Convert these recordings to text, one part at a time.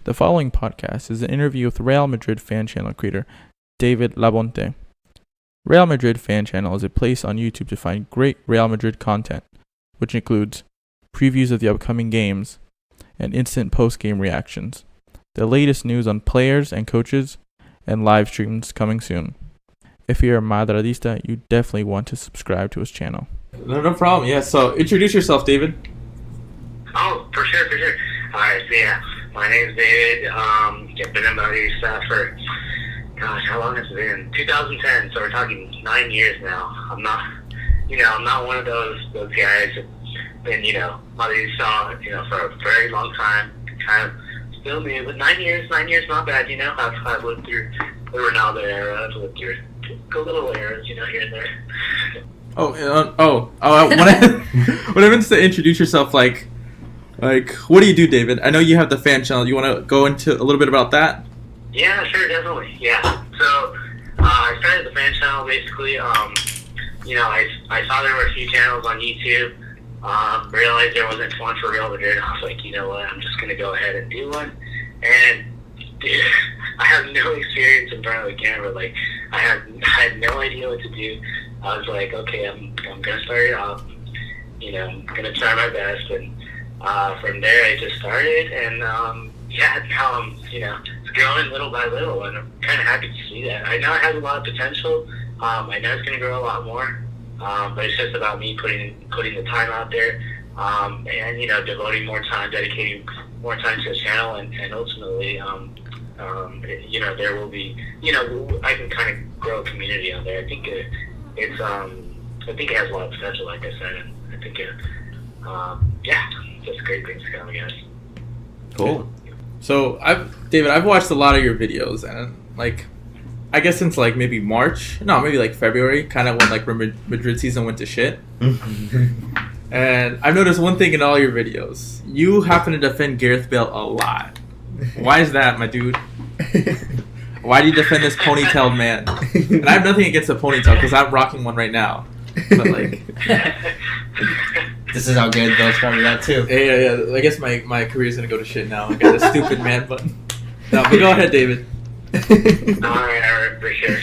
The following podcast is an interview with Real Madrid Fan Channel creator David Labonte. Real Madrid Fan Channel is a place on YouTube to find great Real Madrid content, which includes previews of the upcoming games and instant post-game reactions, the latest news on players and coaches, and live streams coming soon. If you're a Madridista, you definitely want to subscribe to his channel. No problem. Yeah, so introduce yourself, David. Oh, for sure. Alright, so yeah, my name's David. I've been in Madridista for, how long has it been? 2010, so we're talking 9 years now. I'm not one of those guys that's been, Madridista, for a very long time. Kind of still new, but 9 years, not bad, I've lived through the Ronaldo era, I've lived through a little eras, here and there. When I meant to introduce yourself, like, what do you do, David? I know you have the fan channel. You want to go into a little bit about that? Yeah, sure, definitely. Yeah. So, I started the fan channel basically. I saw there were a few channels on YouTube. Realized there wasn't one for Real Madrid. I was like, you know what? I'm just gonna go ahead and do one. And dude, I have no experience in front of the camera. Like, I had no idea what to do. I was like, okay, I'm gonna start it off. I'm gonna try my best, and from there I just started, and now I'm it's growing little by little, and I'm kind of happy to see that. I know it has a lot of potential. I know it's gonna grow a lot more, but it's just about me putting the time out there, and devoting more time, dedicating more time to the channel, and ultimately, there will be, I can kind of grow a community on there. I think it has a lot of potential, like I said, and I think just great things to come, I guess. Cool. So, I've watched a lot of your videos, and I guess since maybe February, kind of when Madrid season went to shit. And I've noticed one thing in all your videos: you happen to defend Gareth Bale a lot. Why is that, my dude? Why do you defend this ponytailed man? And I have nothing against a ponytail because I'm rocking one right now. But this is how Gareth Bale started out too. Yeah. I guess my career's gonna go to shit now. I got a stupid man button. No, but go ahead, David. Alright, for sure.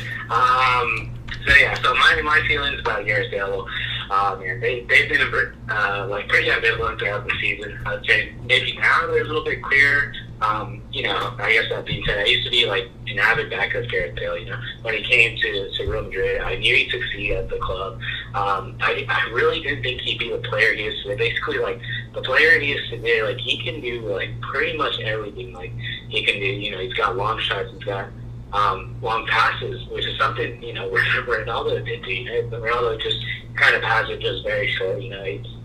So my feelings about Gareth Bale, they've been pretty ambivalent throughout the season. I'd say maybe now they're a little bit clearer. I guess that being said, I used to be an avid backer of Gareth Bale. When he came to Real Madrid, I knew he'd succeed at the club. I really didn't think he'd be the player he is today. Basically, the player he is today, he can do pretty much everything. He can do, he's got long shots, he's got long passes, which is something Ronaldo did do. Ronaldo just kind of passed it just very short.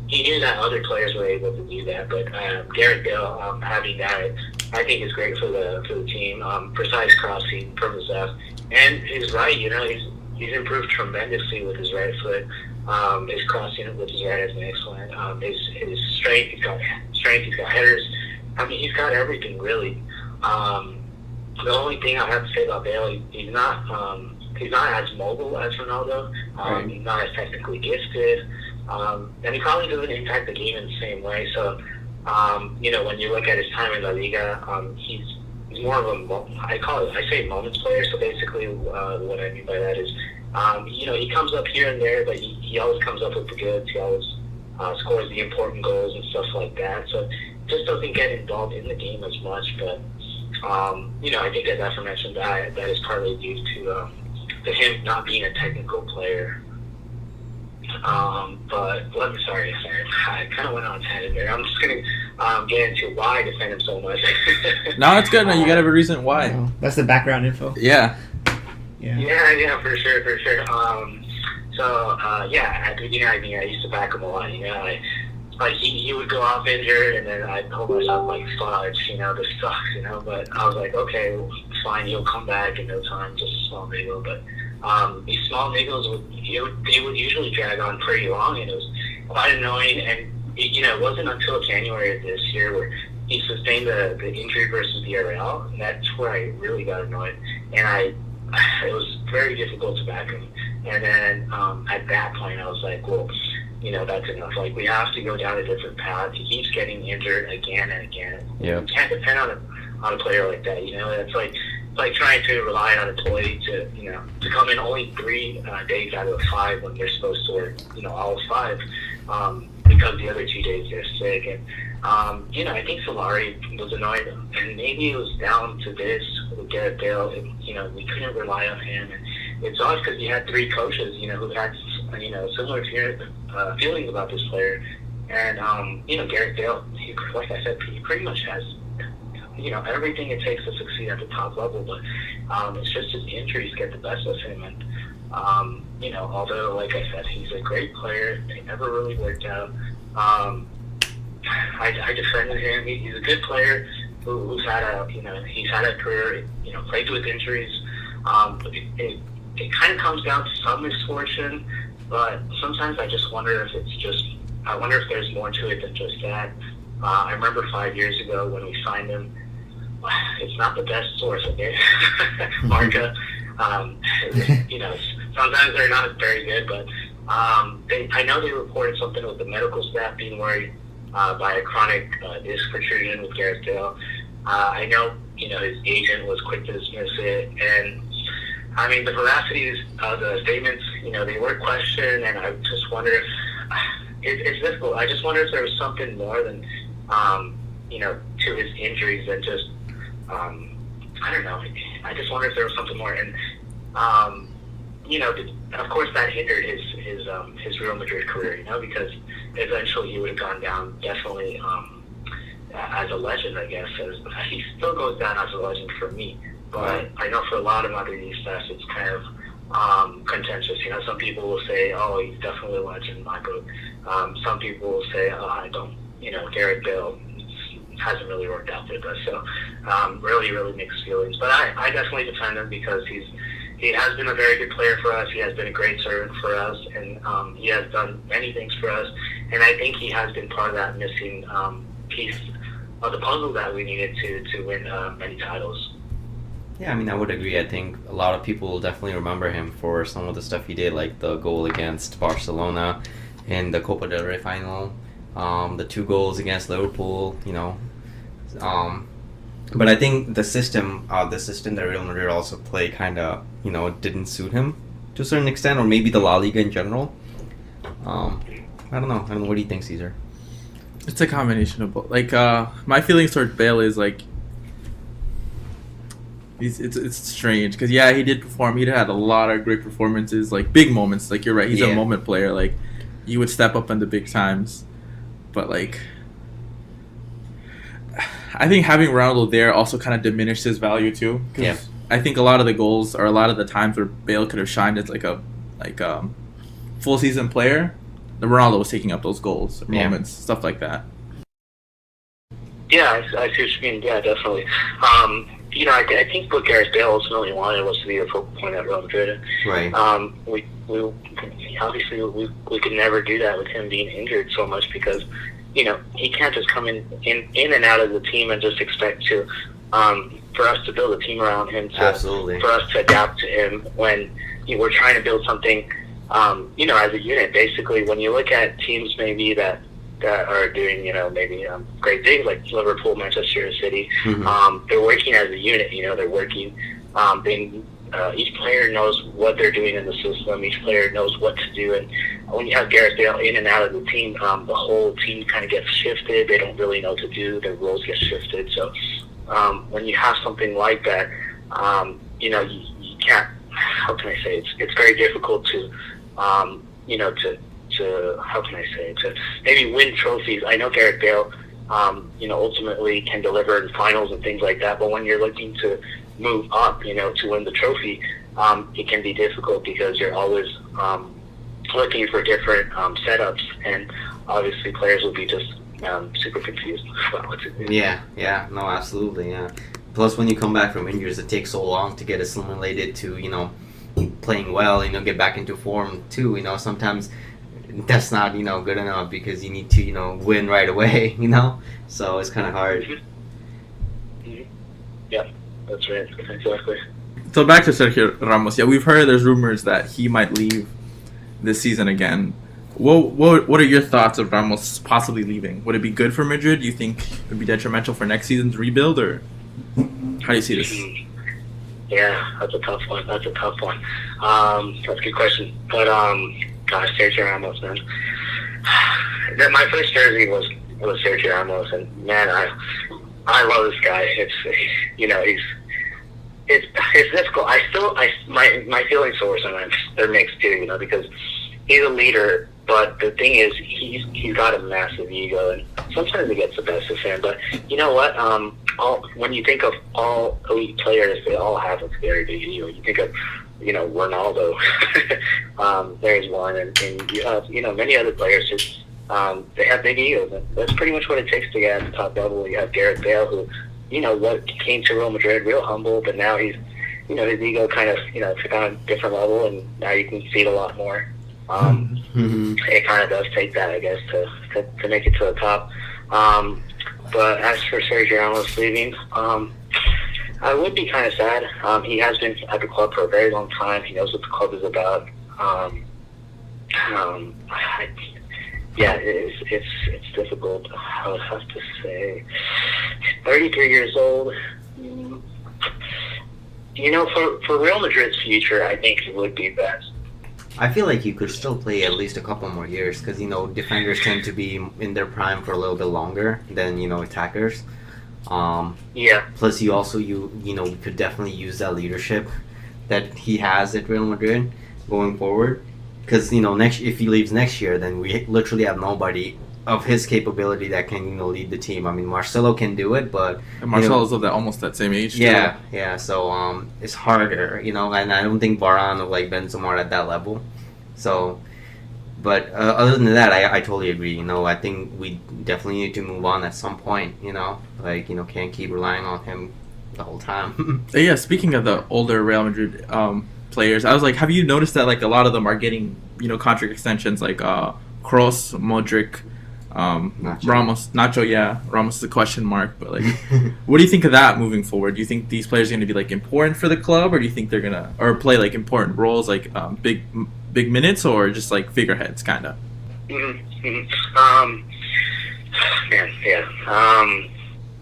He knew that other players were able to do that, but Gareth Bale having that, I think, is great for the team. Precise crossing from his left, and his right. He's improved tremendously with his right foot. His crossing with his right has been excellent. His strength, he's got headers. I mean, he's got everything really. The only thing I have to say about Bale, he's not as mobile as Ronaldo. Right. He's not as technically gifted. And he probably doesn't impact the game in the same way. So, when you look at his time in La Liga, he's more of I say moments player. So basically, what I mean by that is, he comes up here and there, but he always comes up with the goods. He always scores the important goals and stuff like that. So just doesn't get involved in the game as much. But, I think as I mentioned, that is partly due to him not being a technical player. But sorry, I kind of went on a tangent there. I'm just gonna get into why I defend him so much. No, it's good. No, you gotta have a reason why. Oh, that's the background info. Yeah, for sure. At the beginning, I used to back him a lot. He would go off injured, and then I'd hold myself fudge, this sucks, But I was like, okay, well, fine, he'll come back in no time, just a small niggle. But these small niggles they would usually drag on pretty long, and it was quite annoying. And it wasn't until January of this year where he sustained the injury versus Real, and that's where I really got annoyed. And it was very difficult to back him. And then at that point, I was like, well, that's enough. We have to go down a different path. He keeps getting injured again and again. Yeah. You can't depend on on a player like that. It's like trying to rely on a toy to come in only 3 days out of 5 when they're supposed to work, all 5, because the other 2 days they're sick. And I think Solari was annoyed, and maybe it was down to this with Gareth Bale. We couldn't rely on him. And it's odd because you had 3 coaches, who had similar feelings about this player. And Gareth Bale, like I said, he pretty much has everything it takes to succeed at the top level, but it's just his injuries get the best of him. And although, like I said, he's a great player, they never really worked out. I defended him. He's a good player who's had a career, plagued with injuries. It kind of comes down to some misfortune, but sometimes I just wonder if I wonder if there's more to it than just that. I remember 5 years ago when we signed him. It's not the best source, okay? Marca. Sometimes they're not very good, but I know they reported something with the medical staff being worried by a chronic disc protrusion with Gareth Bale. I know, his agent was quick to dismiss it, and I mean, the veracities of the statements, they were questioned, and I just wonder if it's difficult. I just wonder if there was something more than, to his injuries than just, I don't know. I just wonder if there was something more. And, of course that hindered his Real Madrid career, because eventually he would have gone down definitely as a legend, I guess. He still goes down as a legend for me. But I know for a lot of Madridistas, it's kind of contentious. Some people will say, oh, he's definitely a legend in my book. Some people will say, oh, I don't, Gareth Bale hasn't really worked out with us. So really, really mixed feelings. But I definitely defend him because he has been a very good player for us. He has been a great servant for us, and he has done many things for us. And I think he has been part of that missing piece of the puzzle that we needed to win many titles. Yeah, I mean, I would agree. I think a lot of people will definitely remember him for some of the stuff he did, like the goal against Barcelona in the Copa del Rey final, the 2 goals against Liverpool, But I think the system that Real Madrid also play kind of, didn't suit him to a certain extent, or maybe the La Liga in general. I don't know. What do you think, Caesar? It's a combination of both. Like, my feelings toward Bale is like, it's strange because he did perform. He had a lot of great performances, like big moments. Like you're right, he's a moment player. Like you would step up in the big times, but like I think having Ronaldo there also kind of diminished his value too. Cause I think a lot of the goals or a lot of the times where Bale could have shined as like a full season player, the Ronaldo was taking up those goals, or moments, stuff like that. Yeah, I see what you mean. Yeah, definitely. I think what Gareth Bale ultimately wanted was to be the focal point at Real Madrid. Right. We obviously we could never do that with him being injured so much because, he can't just come in and out of the team and just expect to, for us to build a team around him. Absolutely. For us to adapt to him when we're trying to build something, as a unit. Basically, when you look at teams maybe that are doing, maybe great things like Liverpool, Manchester City. Mm-hmm. They're working as a unit. They're working. Each player knows what they're doing in the system. Each player knows what to do. And when you have Gareth Bale in and out of the team, the whole team kind of gets shifted. They don't really know what to do. Their roles get shifted. So when you have something like that, you can't. How can I say? It's very difficult to, how can I say, to maybe win trophies. I know Gareth Bale, ultimately can deliver in finals and things like that, but when you're looking to move up, to win the trophy, it can be difficult because you're always looking for different setups, and obviously players will be just super confused about what to do. Yeah, no, absolutely, yeah. Plus, when you come back from injuries, it takes so long to get assimilated to, playing well, get back into form too, sometimes that's not, good enough because you need to, win right away, so it's kind of hard. Mm-hmm. Mm-hmm. Yeah, that's right, exactly. So back to Sergio Ramos. Yeah, we've heard there's rumors that he might leave this season again. What are your thoughts of Ramos possibly leaving? Would it be good for Madrid? Do you think it would be detrimental for next season's rebuild, or? How do you see this? Yeah, that's a tough one. That's a good question. But gosh, Sergio Ramos, man. My first jersey was Sergio Ramos, and man, I love this guy. It's difficult. My feelings for sometimes they're mixed too, because he's a leader, but the thing is he's got a massive ego, and sometimes it gets the best of him. But you know what? When you think of all elite players, they all have a very big ego. You think of Ronaldo, there's one, and you have many other players just they have big egos, and that's pretty much what it takes to get at the top level. You have Gareth Bale, who what came to Real Madrid, real humble, but now he's his ego kind of took on a different level, and now you can see it a lot more. It kind of does take that, I guess, to make it to the top. But as for Sergio Ramos leaving, I would be kind of sad. He has been at the club for a very long time. He knows what the club is about. It's difficult. I would have to say 33 years old. For Real Madrid's future, I think it would be best. I feel like you could still play at least a couple more years because, defenders tend to be in their prime for a little bit longer than, attackers. Yeah. Plus, you could definitely use that leadership that he has at Real Madrid going forward. Because, if he leaves next year, then we literally have nobody of his capability that can, lead the team. I mean, Marcelo can do it, but... And Marcelo's of almost that same age, yeah, too. Yeah, so it's harder, and I don't think Varane or, Benzema are at that level. So, but other than that, I totally agree, I think we definitely need to move on at some point, can't keep relying on him the whole time. Yeah, speaking of the older Real Madrid players, I was like, have you noticed that, a lot of them are getting, contract extensions, Kroos, Modric... Nacho. Nacho, yeah. Ramos is a question mark, but what do you think of that moving forward? Do you think these players are going to be important for the club, or do you think they're gonna play important roles, big minutes, or just figureheads, kind of?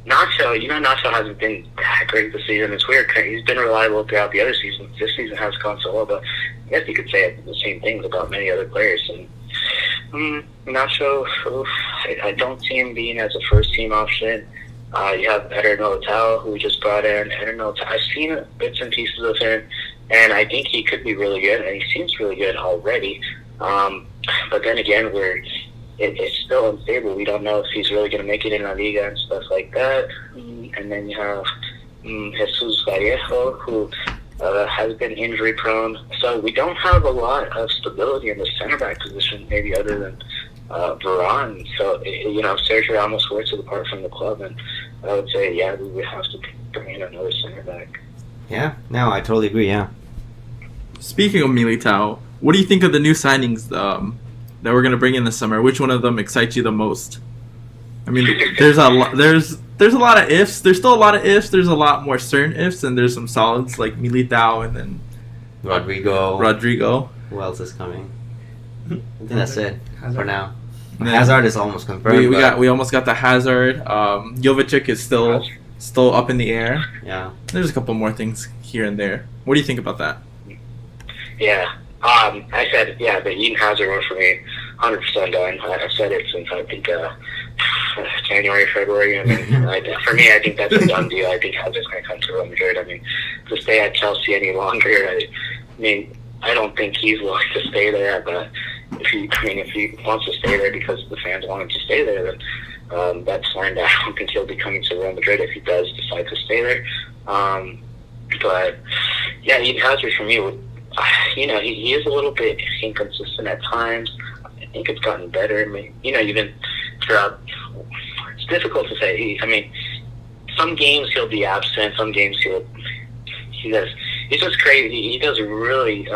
Nacho, Nacho hasn't been that great this season. It's weird. He's been reliable throughout the other seasons. This season has gone so well, but I guess you could say the same things about many other players. And Nacho, I don't see him being as a first-team option. You have Eder Militao, who we just brought in. Eder Militao, I've seen bits and pieces of him, and I think he could be really good, and he seems really good already. But then again, it's still unstable. We don't know if he's really going to make it in La Liga and stuff like that. And then you have Jesus Vallejo, who has been injury prone. So we don't have a lot of stability in the center back position, maybe other than Varane. So, if Sergio Ramos were to depart from the club, and I would say, yeah, we would have to bring in another center back. Yeah, no, I totally agree, yeah. Speaking of Militao, what do you think of the new signings that we're going to bring in this summer? Which one of them excites you the most? I mean, there's a lot of ifs. There's still a lot of ifs. There's a lot more certain ifs, and there's some solids like Militao and then Rodrigo. Who else is coming? I think that's it for now. Yeah. Hazard is almost confirmed. We almost got the Hazard. Jovicic is still up in the air. Yeah. There's a couple more things here and there. What do you think about that? Yeah. I said, the Eden Hazard one for me, 100% done. I've said it since I think January, February. I mean, for me, I think that's a done deal. I think Hazard's going to come to Real Madrid. I mean, to stay at Chelsea any longer, I don't think he's willing to stay there. But if he wants to stay there because the fans want him to stay there, then that's fine. I don't think he'll be coming to Real Madrid if he does decide to stay there. But yeah, Eden Hazard for me would. He is a little bit inconsistent at times. I think it's gotten better. Even throughout, it's difficult to say. Some games he'll be absent. Some games he's just crazy. He does really.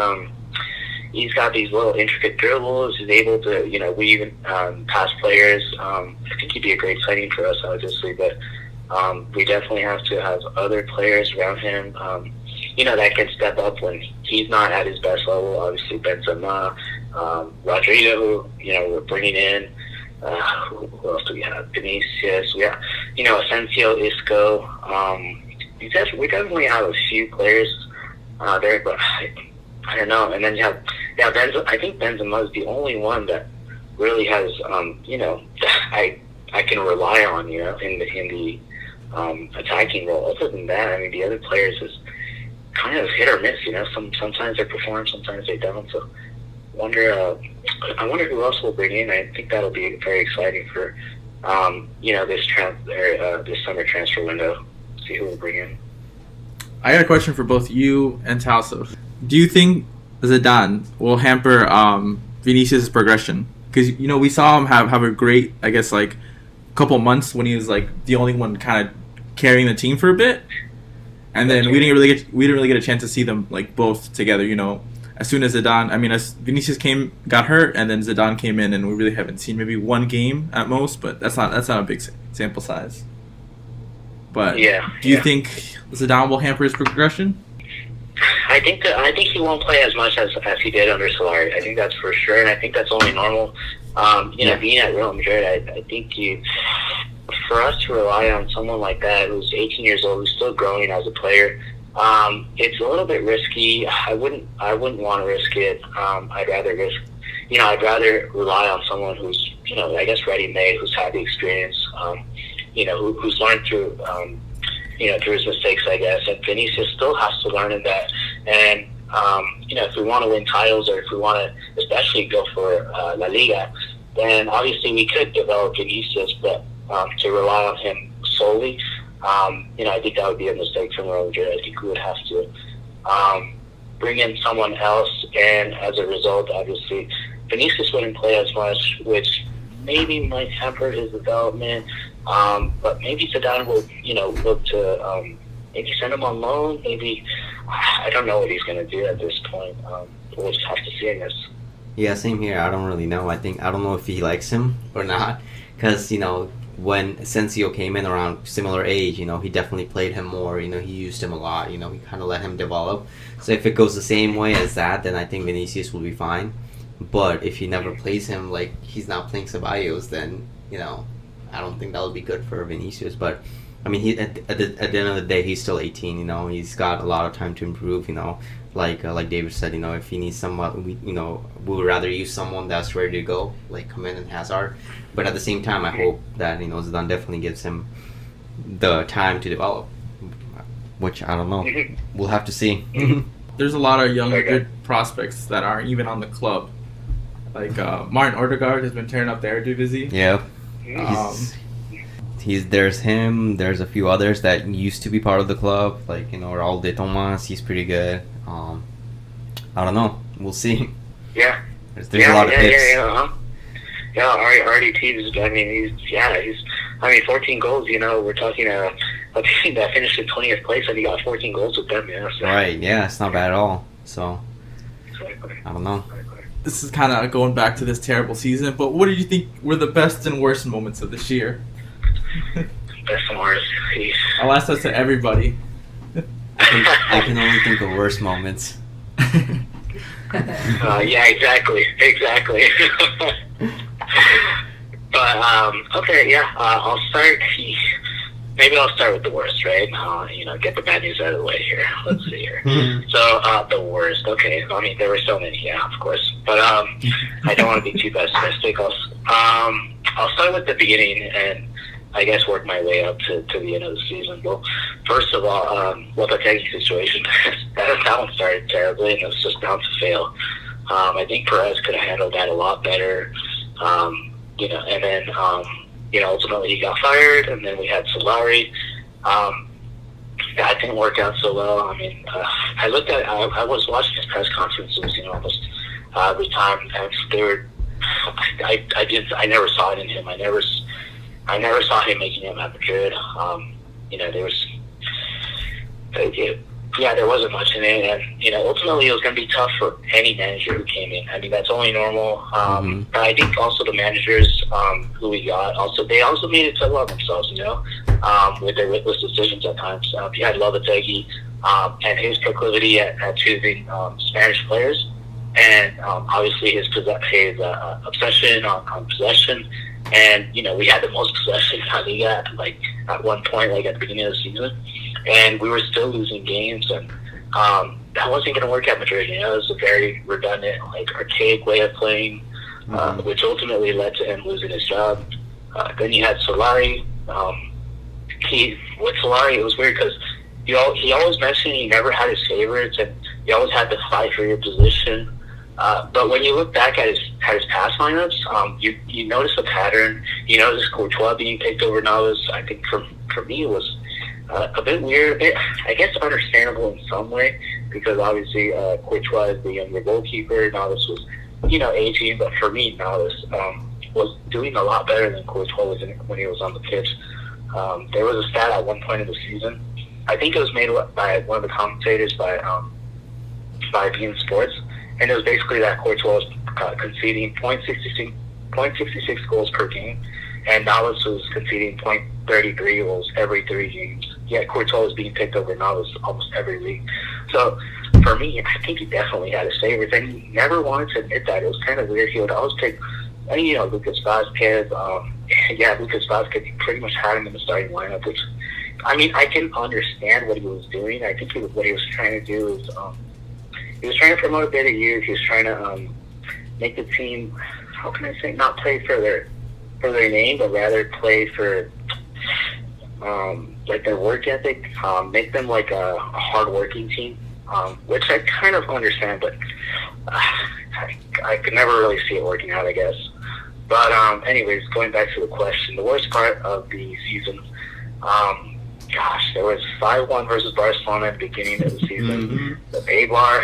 He's got these little intricate dribbles. He's able to, weave past players. I think he'd be a great signing for us, obviously, but we definitely have to have other players around him. That can step up when he's not at his best level. Obviously, Benzema, Rodrigo, who, we're bringing in. Who else do we have? Vinicius. We have, Asensio, Isco. we definitely have a few players there, but I don't know. And then you have I think Benzema is the only one that really has I can rely on in the attacking role. Other than that, I mean, the other players is kind of hit or miss. Sometimes they perform, sometimes they don't. So I wonder who else will bring in. I think that'll be very exciting for this summer transfer window. See who will bring in. I got a question for both you and Tasso. Do you think Zidane will hamper Vinicius' progression? Because we saw him have a great, I guess, like couple months when he was like the only one kind of carrying the team for a bit, and then we didn't really get a chance to see them like both together. As soon as Vinicius got hurt, and then Zidane came in, and we really haven't seen maybe one game at most, but that's not a big sample size. But do you think Zidane will hamper his progression? I think he won't play as much as he did under Solari. I think that's for sure, and I think that's only normal. Being at Real Madrid, I think for us to rely on someone like that who's 18 years old, who's still growing as a player, it's a little bit risky. I wouldn't want to risk it. I'd rather rely on someone who's, I guess ready-made, who's had the experience, who's learned through his mistakes, I guess. And Vinicius still has to learn in that. And, if we want to win titles, or if we want to especially go for La Liga, then obviously we could develop Vinicius, but to rely on him solely, I think that would be a mistake from Real Madrid. I think we would have to bring in someone else, and as a result, obviously, Vinicius wouldn't play as much, which maybe might hamper his development. But maybe Zidane will, look to maybe send him on loan. Maybe I don't know what he's going to do at this point. We'll just have to see, I guess. Yeah, same here. I don't really know. I don't know if he likes him or not, because when Asensio came in around similar age, he definitely played him more. He used him a lot. He kind of let him develop. So if it goes the same way as that, then I think Vinicius will be fine. But if he never plays him like he's not playing Ceballos, then I don't think that would be good for Vinicius. But I mean, he at the end of the day, he's still 18. He's got a lot of time to improve. Like David said, if he needs someone, we would rather use someone that's ready to go, like come in and Hazard. But at the same time, I hope that Zidane definitely gives him the time to develop, which I don't know. We'll have to see. There's a lot of young good prospects that aren't even on the club. Like Martin Odegaard has been tearing up the Eredivisie. Yeah. There's him. There's a few others that used to be part of the club, like Raul de Tomas. He's pretty good. I don't know. We'll see. Yeah. There's a lot of tips. RDT. He's 14 goals. We're talking a team that finished in 20th place, and he got 14 goals with them. So. Right. Yeah, it's not bad at all. So I don't know. This is kind of going back to this terrible season, but what did you think were the best and worst moments of this year? Best and worst. I'll ask that to everybody. I can only think of worst moments. Yeah, exactly. But okay, yeah. I'll start. Maybe I'll start with the worst, right? Get the bad news out of the way here. Let's see here. So the worst. Okay, I mean there were so many, yeah, of course. But I don't want to be too pessimistic. I'll start with the beginning and I guess work my way up to the end of the season. Well, first of all, Lopetegui situation, that one started terribly, and it was just bound to fail. I think Perez could have handled that a lot better. And then ultimately he got fired, and then we had Solari. That didn't work out so well. I mean, I was watching his press conferences, almost every time, and they were. I never saw it in him. I never saw him making him at Madrid. There wasn't much in it, and ultimately it was going to be tough for any manager who came in. I mean, that's only normal. But I think also the managers who we got they also made it tough on themselves, with their reckless decisions at times. You had Lopetegui and his proclivity at choosing Spanish players, and obviously his obsession on possession. And we had the most possession in La Liga, at one point, at the beginning of the season. and we were still losing games, and that wasn't going to work at Madrid. It was a very redundant, like archaic way of playing, which ultimately led to him losing his job. Then you had Solari. With Solari, it was weird because he always mentioned he never had his favorites, and he always had to fight for your position. But when you look back at his past lineups, you notice a pattern. You notice Courtois being picked over Navas. I think for me it was a bit weird, I guess understandable in some way, because obviously Courtois is the younger goalkeeper. Navas was, 18, but for me, Navas was doing a lot better than Courtois was when he was on the pitch. There was a stat at one point in the season. I think it was made by one of the commentators by beIN Sports, and it was basically that Courtois was conceding 0.66 goals per game, and Navas was conceding 0.33 goals every 3 games. Yet Courtois was being picked over Navas almost every week. So for me, I think he definitely had his favorites, and he never wanted to admit that. It was kind of weird. He would always pick, Lucas Vazquez. Lucas Vazquez, he pretty much had him in the starting lineup, which, I can understand what he was doing. I think what he was trying to do is he was trying to promote a better youth. He was trying to make the team, how can I say, not play for their name, but rather play for like their work ethic, make them like a hard-working team, which I kind of understand, but I could never really see it working out, I guess. But anyways, going back to the question, the worst part of the season, there was 5-1 versus Barcelona at the beginning of the season. The Eibar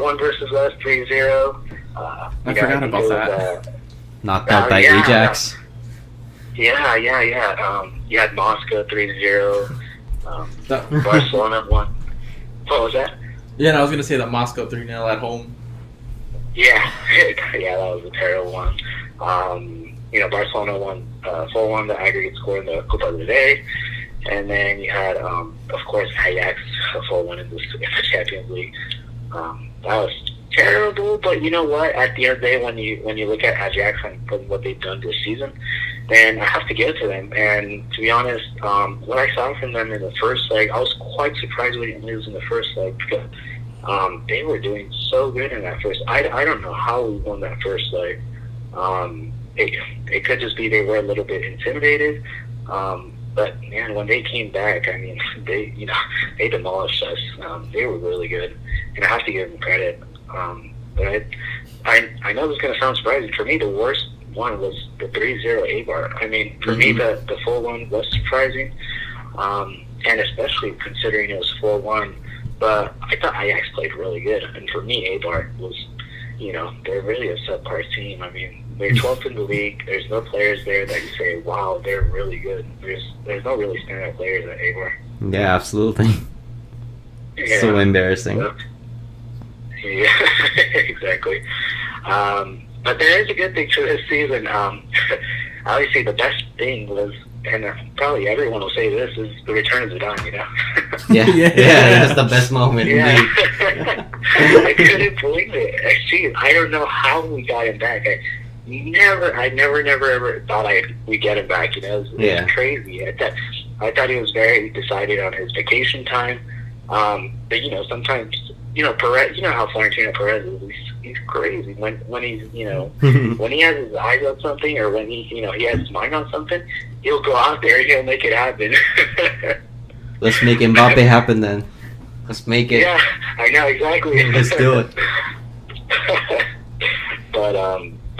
won versus us 3-0. I forgot about that. Knocked out by Ajax. Yeah. You had Moscow 3-0. Barcelona won. What was that? Yeah, I was gonna say that Moscow 3-0 at home. Yeah, that was a terrible one. Barcelona won 4-1 the aggregate score in the Copa del Rey, and then you had, of course, Ajax 4-1 in the Champions League. That was terrible, but you know what? At the end of the day, when you look at Ajax and what they've done this season, then I have to give it to them. And to be honest, what I saw from them in the first leg, I was quite surprised we didn't lose in the first leg, because they were doing so good in that first. I don't know how we won that first leg. It could just be they were a little bit intimidated. But man, when they came back, they demolished us. They were really good, and I have to give them credit. But I know this is going to sound surprising. For me, the worst one was the 3-0 Eibar. For me, the 4-1 was surprising, and especially considering it was 4-1. But I thought Ajax played really good, and for me, Eibar was, they're really a subpar team. They're 12th in the league. There's no players there that you say, wow, they're really good. There's no really standout players at Eibar. Yeah, absolutely. Yeah. So embarrassing. Yeah, exactly. But there is a good thing to this season. Obviously, the best thing was, and probably everyone will say this, is the return of Zidane, Yeah, that's the best moment indeed. I couldn't believe it. I don't know how we got him back. I never ever thought we'd get him back. It was crazy. I thought he was very decided on his vacation time. But sometimes, Perez, how Florentino Perez is. He's crazy when he's when he has his eyes on something, or when he has his mind on something, he'll go out there and he'll make it happen. Let's make Mbappe happen then. Let's make it. Yeah, I know exactly. Let's do it. But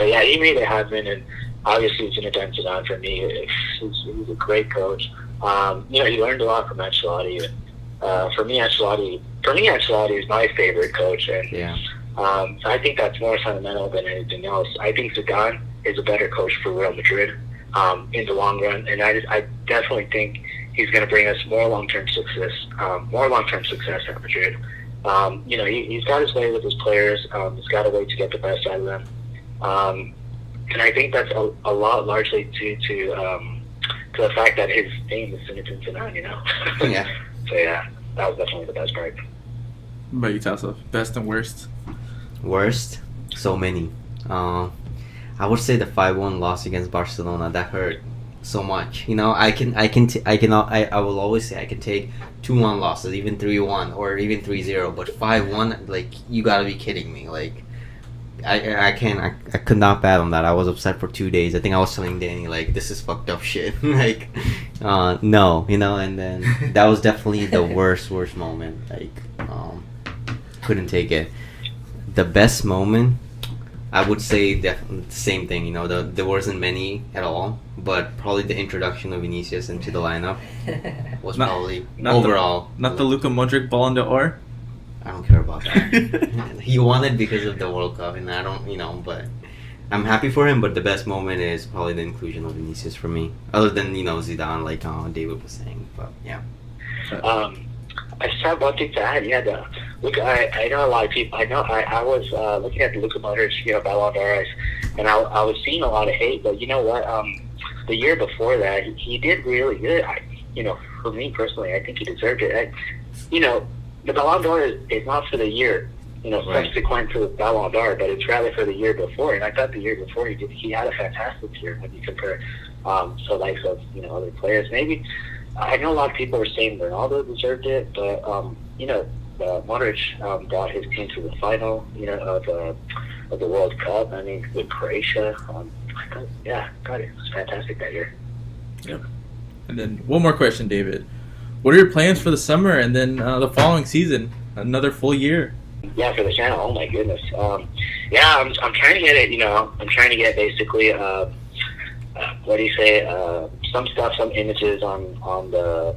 yeah, he made it happen, and obviously Zidane Zidane for me, he's a great coach. He learned a lot from Ancelotti. For me, Ancelotti is my favorite coach, and I think that's more fundamental than anything else. I think Zidane is a better coach for Real Madrid in the long run, and I definitely think he's going to bring us more long-term success at Madrid. He's got his way with his players. He's got a way to get the best out of them, and I think that's a lot largely due to the fact that his name is Zidane. Yeah. So yeah, that was definitely the best part. But you tell us best and worst. Worst? So many. I would say the 5-1 loss against Barcelona. That hurt so much. You know, I will always say I can take 2-1 losses, even 3-1 or even 3-0, but 5-1, like, you gotta be kidding me. Like, I could not fathom that. I was upset for 2 days. I think I was telling Danny, like, this is fucked up shit. Like, no, you know, and then that was definitely the worst moment. Like, couldn't take it. The best moment, I would say definitely the same thing. You know, there wasn't many at all, but probably the introduction of Vinicius into the lineup was probably overall. Not the Luka Modric Ballon d'Or. I don't care about that. He won it because of the World Cup, and I don't, you know, but I'm happy for him. But the best moment is probably the inclusion of Vinicius for me, other than, you know, Zidane, like David was saying. But yeah. I just have one thing to add. Yeah, look, I know a lot of people. I was looking at the Luka Modric, you know, Ballon d'Or, and I was seeing a lot of hate. But you know what? The year before that, he did really good. You know, for me personally, I think he deserved it. You know, the Ballon d'Or is not for the year, you know, Right. subsequent to the Ballon d'Or, but it's rather for the year before. And I thought the year before he had a fantastic year when you compare to likes of, you know, other players. Maybe I know a lot of people were saying Ronaldo deserved it, but you know, Modric brought his team to the final, you know, of the World Cup. I mean, with Croatia, God, it was fantastic that year. Yep. And then one more question, David. What are your plans for the summer and then the following season? Another full year. Yeah, for the channel. Oh my goodness. Yeah, I'm trying to get it. You know, I'm trying to get basically what do you say? Some stuff, some images on the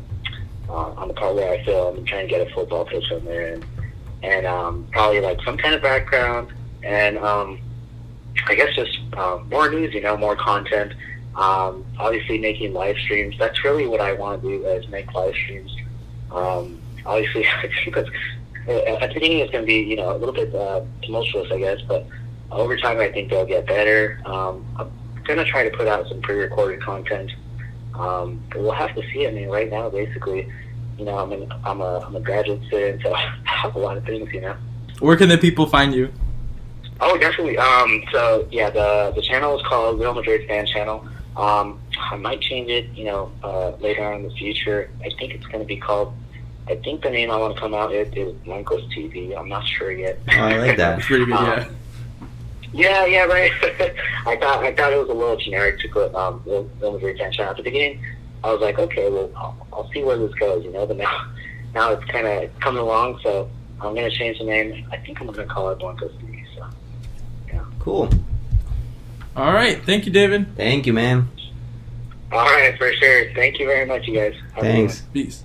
part where I film. I'm trying to get a football pitch on there, and probably like some kind of background, and I guess just more news. You know, more content. Obviously making live streams. That's really what I want to do, is make live streams. Obviously, I think that's, at the beginning it's going to be, you know, a little bit tumultuous, I guess, but over time I think they'll get better. I'm going to try to put out some pre-recorded content. But we'll have to see. I mean, right now, basically, you know, I'm a graduate student, so I have a lot of things, you know. Where can the people find you? Oh, definitely. So yeah, the channel is called Real Madrid Fan Channel. I might change it, you know, later on in the future. I think it's going to be called, I think the name I want to come out with is Blancos TV. I'm not sure yet. Oh, I like that. It's pretty good, yeah. Yeah, right. I thought it was a little generic to put Real Madrid Fan Channel. At the beginning, I was like, okay, well, I'll see where this goes, you know. But now it's kind of coming along, so I'm going to change the name. I think I'm going to call it Blancos TV. So, yeah. Cool. All right. Thank you, David. Thank you, man. All right, for sure. Thank you very much, you guys. Have a good one. Thanks. Peace.